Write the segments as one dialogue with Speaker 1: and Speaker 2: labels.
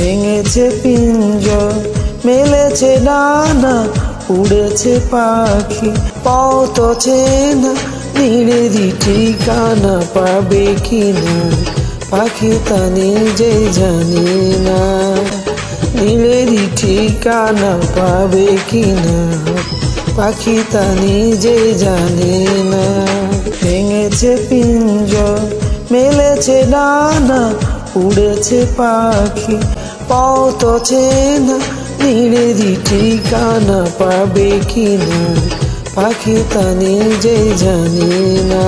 Speaker 1: ভেঙেছে পিঞ্জর, মেলেছে ডানা, উড়েছে পাখি, পথ চেনা, নীড়েরই ঠিকানা পাবে কিনা পাখি তা নিজে জানে না। নীড়েরই ঠিকানা পাবে কিনা পাখি তা নিজে জানে না। ভেঙেছে পিঞ্জর, মেলেছে ডানা, উড়েছে পাখি, পথ চেনা, নীড়েরই ঠিকানা পাবে কিনা পাখি তা নিজে জানে না।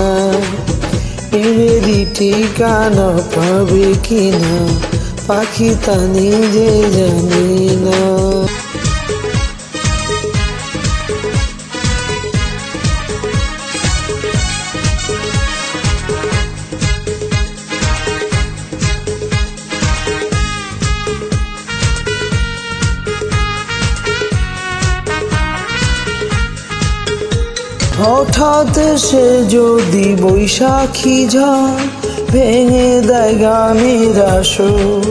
Speaker 1: নীড়েরই ঠিকানা পাবে কিনা পাখি তা নিজে জানে না। হঠাৎ সে যদি বৈশাখী ঝড় ভেঙে দেয় গানের আসর,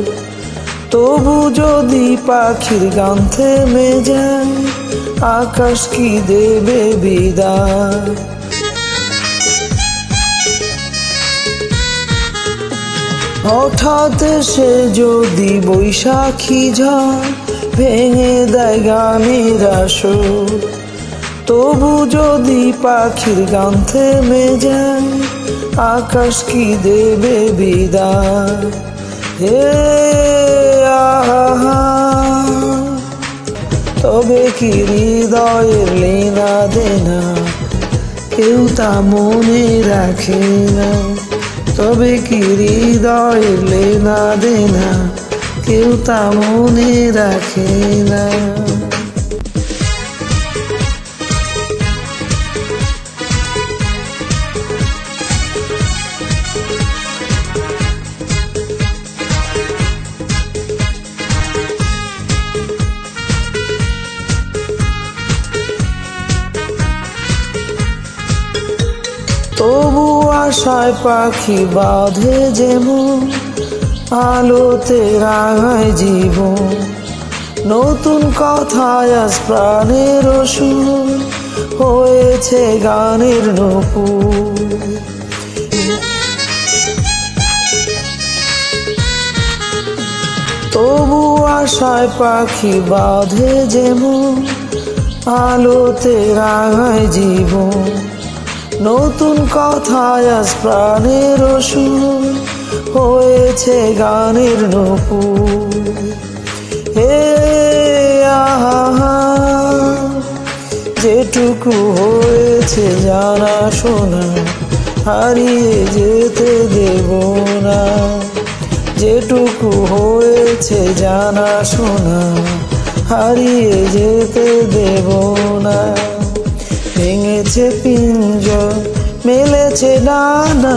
Speaker 1: তবু যদি পাখির গান থেমে যায় আকাশ কি দেবে বিদায়। হঠাৎ সে যদি বৈশাখী ঝড় ভেঙে দেয় গানের আসর, তবু যদি পাখির গান থেমে যায় আকাশ কি দেবে বিদায়। হে আহা, তবে কি হৃদয়ের লীনা দেনা কেউ তা মনে রাখে না। তবে কি হৃদয়ের লীনা দেনা কেউ তা মনে রাখে না। তবু আশায় পাখি বাঁধে যেমন, আলোতে রাঙায় জীবন, নতুন কথায় আজ প্রাণের সুর হয়েছে গানের নূপুর। তবু আশায় পাখি বাঁধে যেমন, আলোতে রাঙায় জীবন, নতুন কথায় আজ প্রাণের সুর হয়েছে গানের নূপুর। হে আহা, যেটুকু হয়েছে জানা শোনা হারিয়ে যেতে দেব না। যেটুকু হয়েছে জানা শোনা হারিয়ে যেতে দেব না। ভেঙেছে পিঞ্জর, মেলেছে ডানা,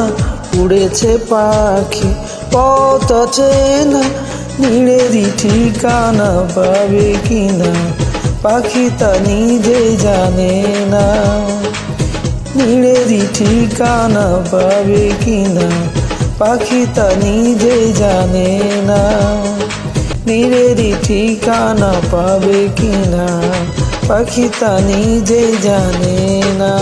Speaker 1: উড়েছে পাখি, পথ চেনা, নীড়েরই ঠিকানা পাবে কিনা পাখি তা নিজে জানে না। নীড়েরই ঠিকানা পাবে কিনা পাখি তা নিজে জানে না। নীড়েরই ঠিকানা পাবে কিনা পাখি তা নিজে জানে না।